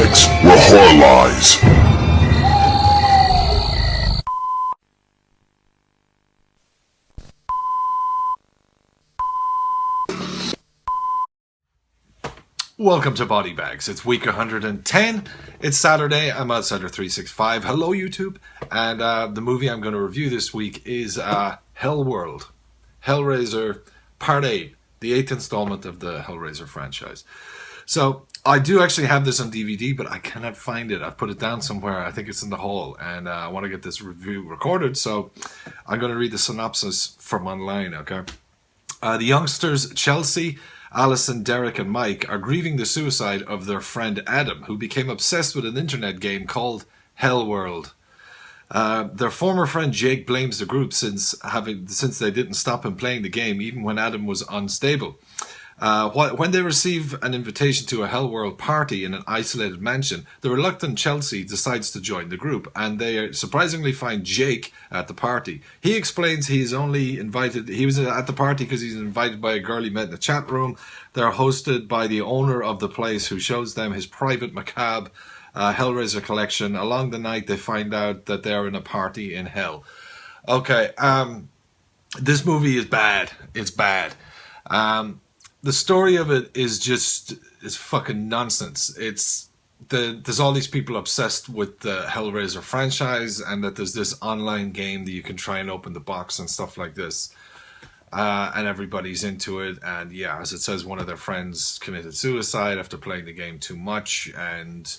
bags where horror lies. Welcome to Body Bags. It's week 110. It's Saturday. I'm OUTSIDER365. Hello, YouTube. And the movie I'm going to review this week is Hellworld. Hellraiser Part 8. The 8th installment of the Hellraiser franchise. So, I do actually have this on DVD, but I cannot find it. I've put it down somewhere. I think it's in the hall. And I want to get this review recorded. So, I'm going to read the synopsis from online, okay? The youngsters, Chelsea, Allison, Derek, and Mike are grieving the suicide of their friend Adam, who became obsessed with an internet game called Hellworld. Their former friend Jake blames the group since they didn't stop him playing the game even when Adam was unstable. When they receive an invitation to a Hellworld party in an isolated mansion, the reluctant Chelsea decides to join the group, and they surprisingly find Jake at the party. He explains he was at the party because he's invited by a girl he met in the chat room. They're hosted by the owner of the place, who shows them his private macabre Hellraiser collection. Along the night, they find out that they're in a party in hell. Okay, this movie is bad. It's bad. The story of it is fucking nonsense. There's all these people obsessed with the Hellraiser franchise, and that there's this online game that you can try and open the box and stuff like this. And everybody's into it. And yeah, as it says, one of their friends committed suicide after playing the game too much, and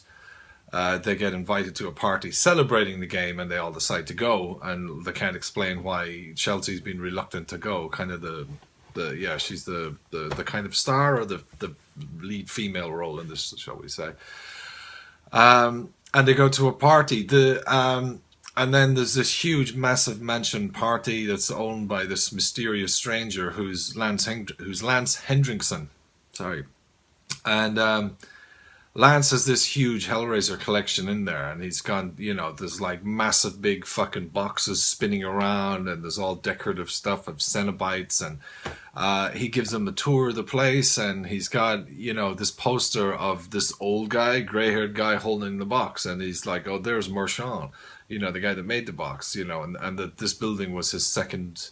they get invited to a party celebrating the game, and they all decide to go, and they can't explain why Chelsea's been reluctant to go. Kind of she's the kind of star, or the lead female role in this, shall we say. And they go to a party. And then there's this huge, massive mansion party that's owned by this mysterious stranger who's Lance Hendrickson. Sorry. And Lance has this huge Hellraiser collection in there, and he's got, there's like massive big fucking boxes spinning around, and there's all decorative stuff of Cenobites, and he gives them a tour of the place, and he's got, this poster of this old guy, gray-haired guy holding the box, and he's like, oh, there's Marchand, the guy that made the box, and that this building was his second,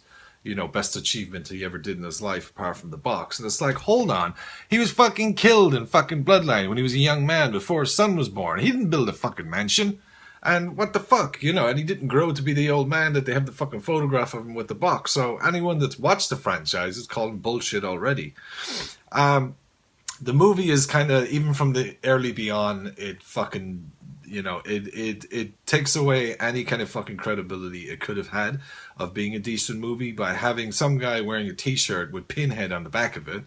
best achievement he ever did in his life, apart from the box. And it's like, hold on, he was fucking killed in fucking Bloodline when he was a young man before his son was born. He didn't build a fucking mansion. And what the fuck, and he didn't grow to be the old man that they have the fucking photograph of him with the box. So anyone that's watched the franchise is calling bullshit already. The movie is kind of, even from the early beyond, it fucking, it takes away any kind of fucking credibility it could have had of being a decent movie by having some guy wearing a t-shirt with Pinhead on the back of it.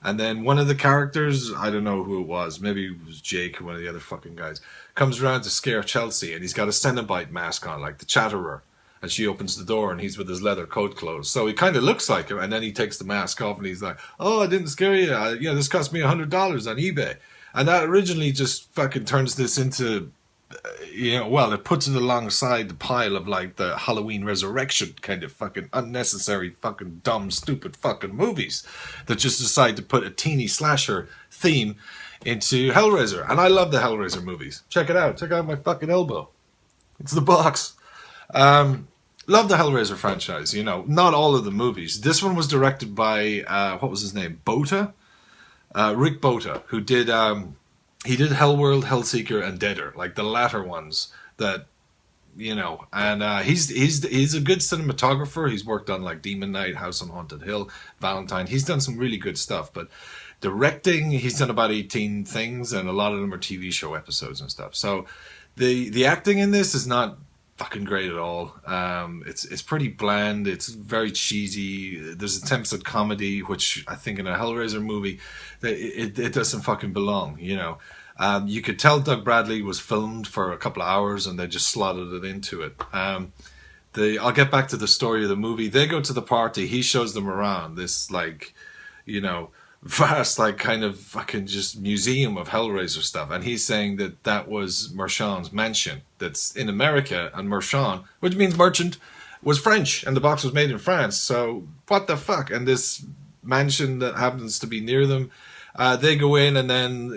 And then one of the characters, I don't know who it was, maybe it was Jake or one of the other fucking guys, comes around to scare Chelsea, and he's got a Cenobite mask on, like the Chatterer. And she opens the door, and he's with his leather coat closed. So he kind of looks like him, and then he takes the mask off, and he's like, oh, I didn't scare you. This cost me $100 on eBay. And that originally just fucking turns this into, it puts it alongside the pile of, like, the Halloween Resurrection kind of fucking unnecessary, fucking dumb, stupid fucking movies that just decide to put a teeny slasher theme into Hellraiser. And I love the Hellraiser movies. Check it out. Check out my fucking elbow. It's the box. Love the Hellraiser franchise, not all of the movies. This one was directed by, what was his name? Bota? Rick Bota, who did, he did Hellworld, Hellseeker, and Deader, like the latter ones that, and he's a good cinematographer. He's worked on like Demon Knight, House on Haunted Hill, Valentine. He's done some really good stuff, but directing, he's done about 18 things, and a lot of them are TV show episodes and stuff. So the acting in this is not fucking great at all. It's pretty bland. It's very cheesy. There's attempts at comedy, which I think in a Hellraiser movie, it doesn't fucking belong, You could tell Doug Bradley was filmed for a couple of hours, and they just slotted it into it. I'll get back to the story of the movie. They go to the party. He shows them around this, like, vast, like, kind of fucking just museum of Hellraiser stuff, and he's saying that was Marchand's mansion that's in America, and Marchand, which means merchant, was French, and the box was made in France. So what the fuck? And this mansion that happens to be near them They go in and then,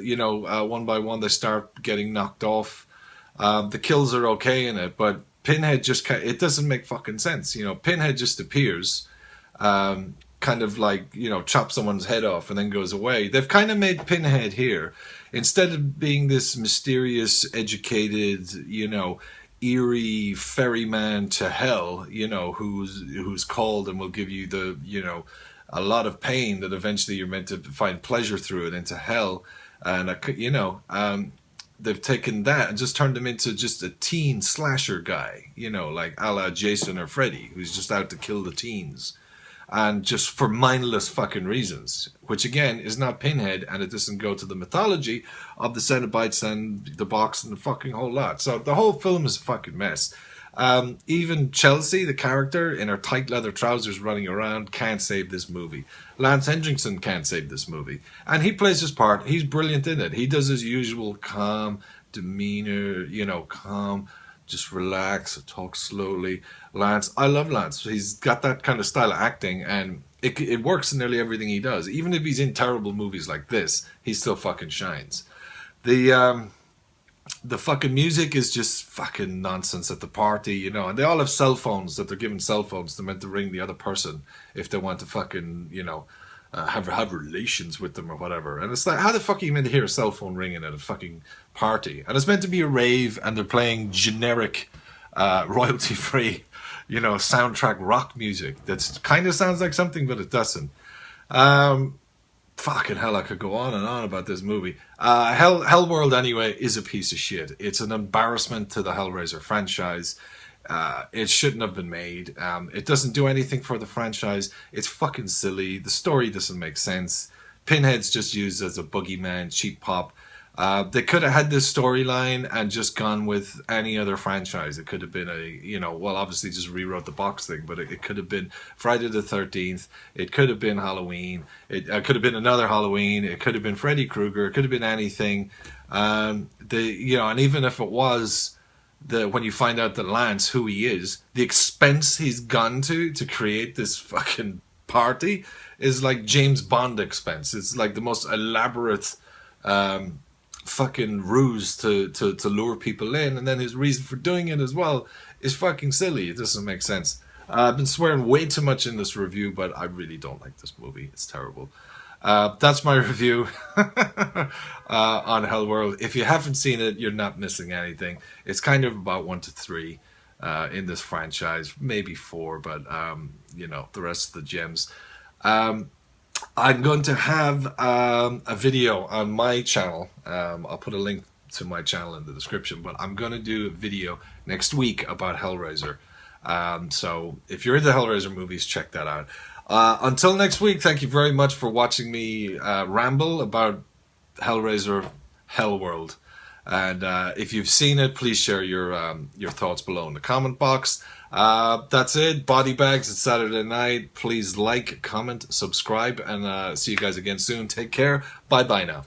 one by one they start getting knocked off. The kills are okay in it, but Pinhead it doesn't make fucking sense. Pinhead just appears, kind of like, chops someone's head off and then goes away. They've kind of made Pinhead here, instead of being this mysterious, educated, eerie ferryman to hell, who's called and will give you a lot of pain that eventually you're meant to find pleasure through it into hell. And, they've taken that and just turned him into just a teen slasher guy, like a la Jason or Freddy, who's just out to kill the teens. And just for mindless fucking reasons, which again is not Pinhead, and it doesn't go to the mythology of the Cenobites and the box and the fucking whole lot. So the whole film is a fucking mess. Even Chelsea, the character, in her tight leather trousers running around, can't save this movie. Lance Henriksen can't save this movie. And he plays his part. He's brilliant in it. He does his usual calm demeanor, calm, just relax, talk slowly. Lance, I love Lance. He's got that kind of style of acting, and it works in nearly everything he does. Even if he's in terrible movies like this, he still fucking shines. The fucking music is just fucking nonsense at the party, and they all have cell phones that they're given cell phones. They're meant to ring the other person if they want to fucking, have relations with them or whatever. And it's like, how the fuck are you meant to hear a cell phone ringing at a fucking party? And it's meant to be a rave, and they're playing generic, royalty-free, soundtrack rock music that kind of sounds like something, but it doesn't. Fucking hell, I could go on and on about this movie. Hellworld, anyway, is a piece of shit. It's an embarrassment to the Hellraiser franchise. It shouldn't have been made. It doesn't do anything for the franchise. It's fucking silly. The story doesn't make sense. Pinhead's just used as a boogeyman, cheap pop. They could have had this storyline and just gone with any other franchise. It could have been obviously just rewrote the box thing, but it could have been Friday the 13th. It could have been Halloween. It could have been another Halloween. It could have been Freddy Krueger. It could have been anything. And even if it was, when you find out that Lance, who he is, the expense he's gone to create this fucking party is like James Bond expense. It's like the most elaborate fucking ruse to lure people in, and then his reason for doing it as well is fucking silly. It doesn't make sense. I've been swearing way too much in this review, but I really don't like this movie. It's terrible. That's my review on Hellworld. If you haven't seen it, you're not missing anything. It's kind of about 1 to 3 in this franchise, maybe 4, but the rest of the gems. I'm going to have a video on my channel. I'll put a link to my channel in the description, but I'm going to do a video next week about Hellraiser. So if you're into Hellraiser movies, check that out. Until next week, thank you very much for watching me ramble about Hellraiser Hellworld. And if you've seen it, please share your thoughts below in the comment box. That's it. Body Bags, it's Saturday night. Please like, comment, subscribe, and see you guys again soon. Take care. Bye-bye now.